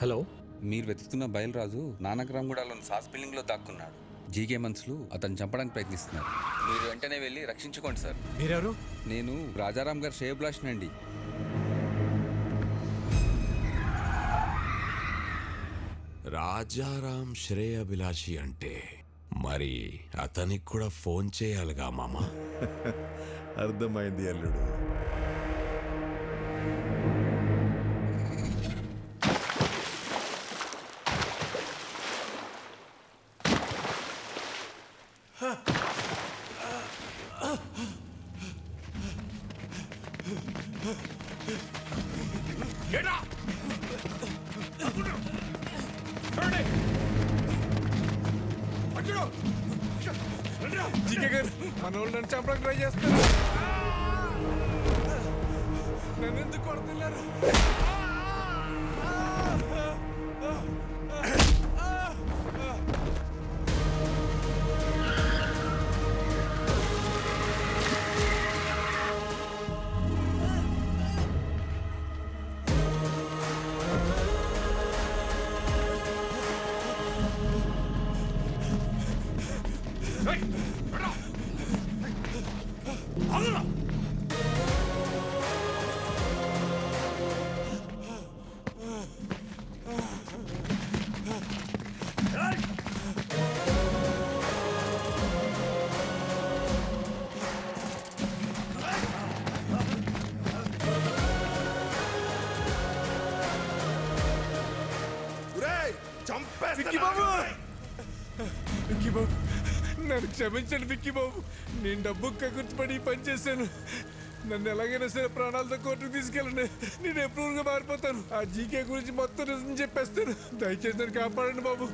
Hello. మీరు వెతుకుతున్న బయలురాజు నానక్రామ్గూడలోని sauce బిల్డింగ్లో దాక్కున్నాడు. జీకే మనుషులు అతన్ని చంపడానికి ప్రయత్నిస్తున్నారు. మీరు వెంటనే వెళ్ళి రక్షించుకోండి సార్. మీరెవరు? నేను రాజారాం గారు శ్రేయభిలాషినండి. రాజారాం శ్రేయభిలాషి అంటే మరి అతనికి కూడా ఫోన్ చేయాలిగా మామ. అర్థమైంది అల్లుడు. మన వాళ్ళు నన్ను చంపడానికి ట్రై చేస్తారు. నన్ను ఎందుకు కొడుతున్నారు? నన్ను క్షమించండి విక్కీ బాబు. నేను డబ్బు కగుర్తుపడి పని చేశాను. నన్ను ఎలాగైనా సరే ప్రాణాలతో కోర్టుకు తీసుకెళ్ళండి. నేను ఎప్పుడు మారిపోతాను. ఆ జీకే గురించి మొత్తం నిజం చెప్పేస్తాను. దయచేసి నన్ను కాపాడండి బాబు.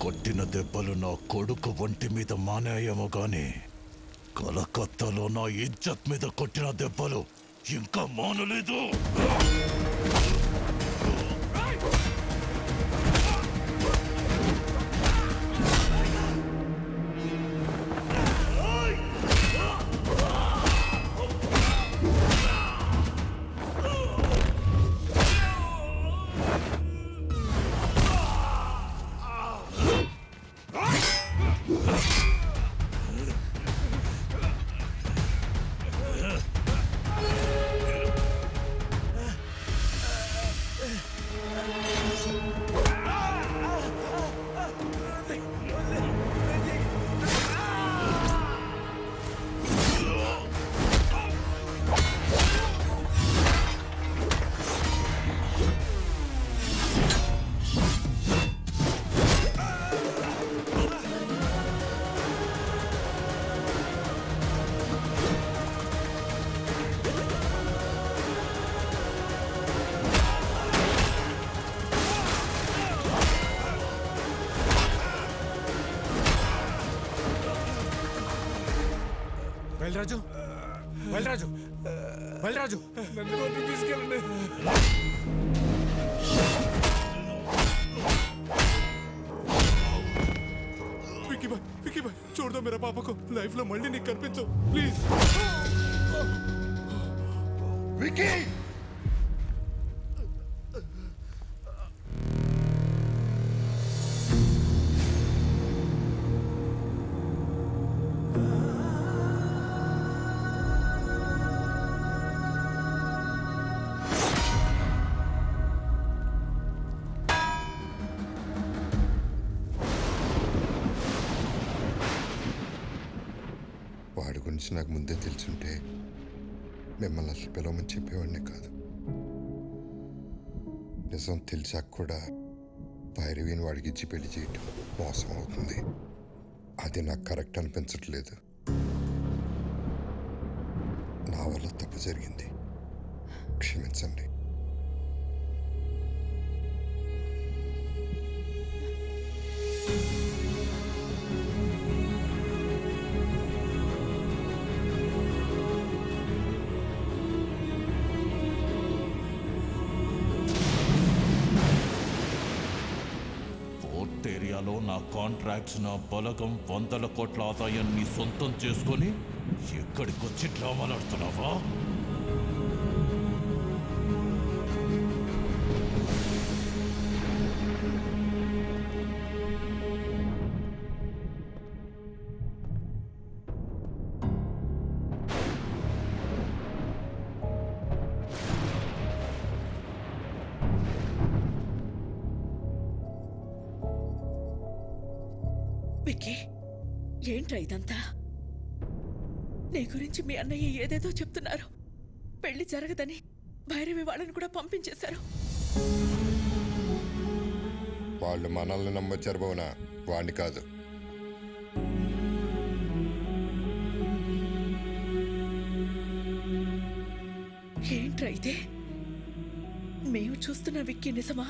కొట్టిన దెబ్బలు నా కొడుకు ఒంటి మీద మానేయేమో గాని కలకత్తాలో నా ఇజ్జత్ మీద కొట్టిన దెబ్బలు ఇంకా మానలేదు. బయలురాజు, బయలురాజు, బయలురాజు, నన్ను కోర్టుకు తీసుకెళ్ళండి. విక్కీ బాయ్, చూడదా मेरा పాపకు లైఫ్ లో మళ్ళీ నీకు కనిపించు ప్లీజ్. వికీ వాడి గురించి నాకు ముందే తెలుసుంటే మిమ్మల్ని అసలు పిలవమని చెప్పేవాడిని కాదు. నిజం తెలిసాక కూడా భైరవిని వాడికి ఇచ్చి పెళ్లి చేయటం మోసం అవుతుంది. అది నాకు కరెక్ట్ అనిపించట్లేదు. నా వల్ల తప్పు జరిగింది, క్షమించండి. ఏరియాలో నా కాంట్రాక్ట్స్, నా బలగం, 100 కోట్ల ఆదాయాన్ని సొంతం చేసుకొని ఎక్కడికొచ్చి డ్రామాలాడుతున్నావా? విక్కీ, ఏంట్రా ఇదంతా? నీ గురించి మీ అన్నయ్య ఏదేదో చెప్తున్నారు. పెళ్లి జరగదని భైరవి వాళ్ళని కూడా పంపించేశారు. వాళ్ళు మనల్ని నమ్మొచ్చారు భవనా, వాణ్ణి కాదు. ఏంట్రా ఇదే? మేము చూస్తున్న విక్కీ నిజమా?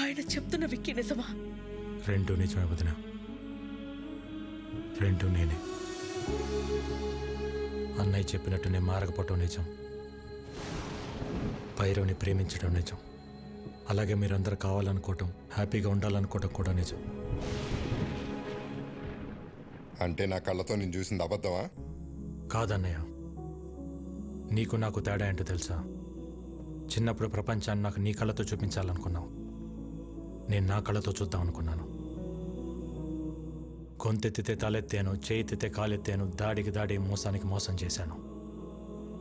ఆయన చెప్తున్న విక్కీ నిజమా? రెండు నిజమే వదిన, రెండు నేనే. అన్నయ్య చెప్పినట్టు నేను మారకపోవటం నిజం, భైరవ్ని ప్రేమించడం నిజం, అలాగే మీరందరూ కావాలనుకోవటం, హ్యాపీగా ఉండాలనుకోవటం కూడా నిజం. అంటే నా కళ్ళతో నేను చూసింది అబద్ధమా? కాదన్నయ్య, నీకు నాకు తేడా ఏంటో తెలుసా? చిన్నప్పుడు ప్రపంచాన్ని నాకు నీ కళ్ళతో చూపించాలనుకున్నావు, నేను నా కళ్ళతో చూద్దాం అనుకున్నాను. గొంతెత్తితే తలెత్తాను, చేయితే కాలెత్తాను, దాడికి దాడి, మోసానికి మోసం చేశాను.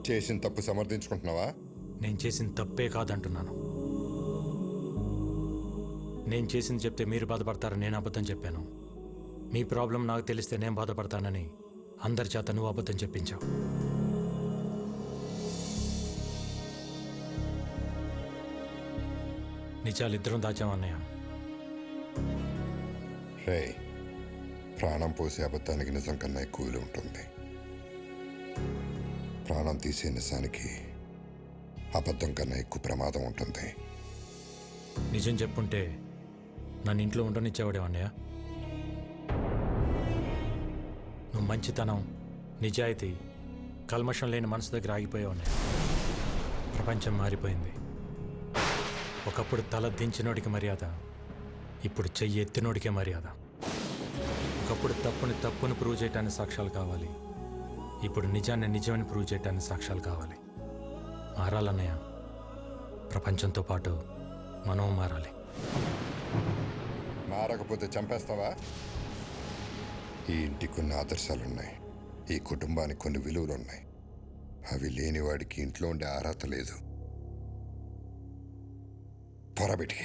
చేసిన తప్పు సమర్థించుకుంటున్నావా? నేను చేసిన తప్పే కాదంటున్నాను. నేను చేసింది చెప్తే మీరు బాధపడతారని నేను అబద్ధం చెప్పాను. మీ ప్రాబ్లం నాకు తెలిస్తే నేను బాధపడతానని అందరి చేత నువ్వు అబద్ధం చెప్పించావు. నిజాలిద్దరం దాచామన్నయ్య. రే, ప్రాణం పోసే అబద్ధానికి నిజం కన్నా ఎక్కువ విలువ ఉంటుంది. ప్రాణం తీసే నిజానికి అబద్ధం కన్నా ఎక్కువ ప్రమాదం ఉంటుంది. నిజం చెప్పుంటే నన్ను ఇంట్లో ఉండనిచ్చేవాడే అన్నయ్య. నువ్వు మంచితనం, నిజాయితీ, కల్మషం లేని మనసు దగ్గర ఆగిపోయావు అన్నయ్య. ప్రపంచం మారిపోయింది. ఒకప్పుడు తల దించినోడికి మర్యాద, ఇప్పుడు చెయ్యి ఎత్తినోడికే మర్యాద. ఒకప్పుడు తప్పుని ప్రూవ్ చేయటానికి సాక్ష్యాలు కావాలి, ఇప్పుడు నిజాన్ని నిజమని ప్రూవ్ చేయటానికి సాక్ష్యాలు కావాలి. మారాలన్నయ్య, ప్రపంచంతో పాటు మనం మారాలి. మారకపోతే చంపేస్తావా? ఈ ఇంటికి కొన్ని ఆదర్శాలున్నాయి, ఈ కుటుంబానికి కొన్ని విలువలున్నాయి. అవి లేని వాడికి ఇంట్లో ఉండే అర్హత లేదు. పొరబెట్టి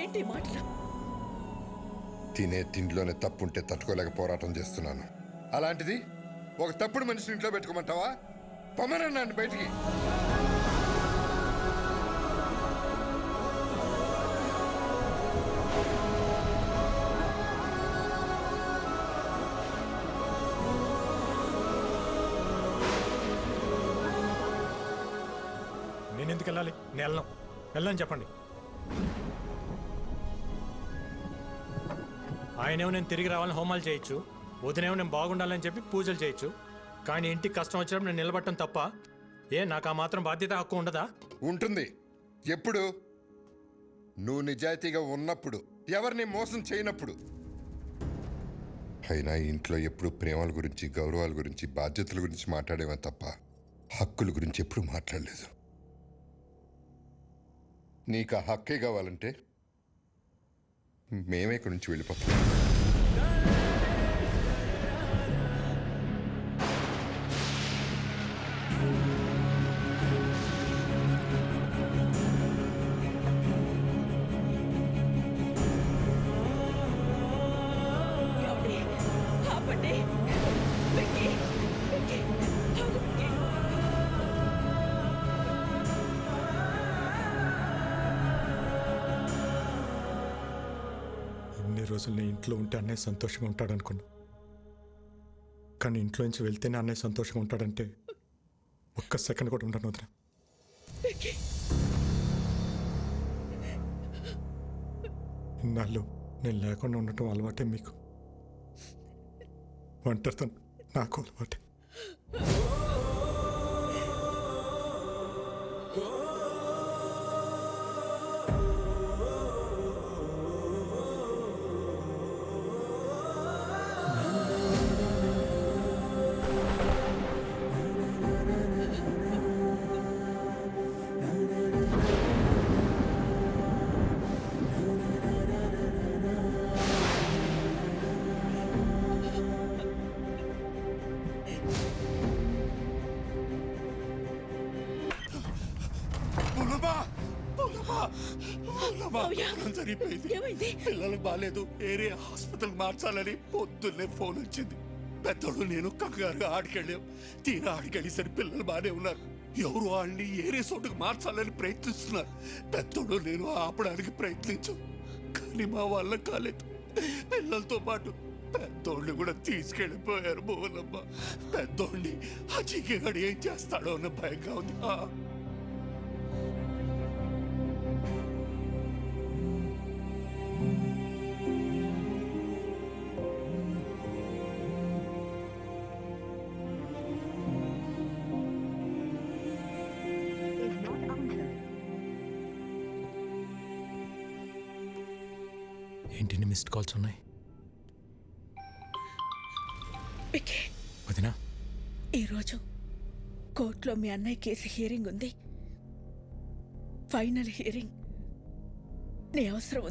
ఏంటి మాటలు? తినే తిండిలోనే తప్పుంటే తట్టుకోలేక పోరాటం చేస్తున్నాను. అలాంటిది ఒక తప్పుడు మనిషిని ఇంట్లో పెట్టుకోమంటావా? పొమ్మనన్నాను బయటికి. నేను ఎందుకు వెళ్ళాలి? నేను వెళ్ళని చెప్పండి. ఆయనేమో నేను తిరిగి రావాలని హోమాలు చేయొచ్చు, వదినేమో నేను బాగుండాలని చెప్పి పూజలు చేయొచ్చు, కానీ ఇంటికి కష్టం వచ్చినప్పుడు నేను నిలబడటం తప్ప? నాకు ఆ మాత్రం బాధ్యత, హక్కు ఉండదా? ఉంటుంది. ఎప్పుడు నువ్వు నిజాయితీగా ఉన్నప్పుడు, ఎవరిని మోసం చేయనప్పుడు. అయినా ఇంట్లో ఎప్పుడు ప్రేమల గురించి, గౌరవాల గురించి, బాధ్యతల గురించి మాట్లాడేవా తప్ప హక్కుల గురించి ఎప్పుడు మాట్లాడలేదు. నీకు ఆ హక్కే కావాలంటే మేమే ఇక్కడి నుంచి వెళ్ళిపోతాం. ఏమండి? ఆపండి. వెంకీ, వెంకీ, ఆగు వెంకీ. ఇన్ని రోజులు నీ ఇంట్లో ఉంటే అన్నయ్య సంతోషంగా ఉంటాడనుకున్నా, కానీ ఇంట్లో నుంచి వెళ్తేనే అన్నయ్య సంతోషంగా ఉంటాడంటే ఒక్క సెకండ్ కూడా ఉండను వదిన. వెంకీ, ఇన్నాళ్ళు నేను లేకుండా ఉండటం అలవాటే మీకు, ఒంటరితనం నాకు అలవాటే. మావయ్య, సరిపోయింది. ఏమైంది? పిల్లలకు బాగాలేదు, ఏరియా హాస్పిటల్ మార్చాలని పొద్దున్నే ఫోన్ వచ్చింది. పెద్దోడు నేను కంగారుగా ఆడికెళ్ళాం. తీరా ఆడికెళ్ళేసరి పిల్లలు బాగానే ఉన్నారు. ఎవరు వాళ్ళని ఏరియా చోటుకు మార్చాలని ప్రయత్నిస్తున్నారు. పెద్దోడు నేను ఆపడానికి ప్రయత్నించాం, కానీ మా వల్ల కాలేదు. పిల్లలతో పాటు పెద్దోడిని కూడా తీసుకెళ్ళిపోయారు భువనమ్మ. పెద్దోడిని ఆ చీకగాడు ఏం చేస్తాడో అన్న భయంగా ఉంది. ఏంటి మిస్డ్ కాల్స్ ఉన్నాయి? వెంకీ, వదినా, ఈరోజు కోర్టులో మీ అన్నయ్య కేసు హియరింగ్ ఉంది. Final hearing. నీ అవసరం ఉంది.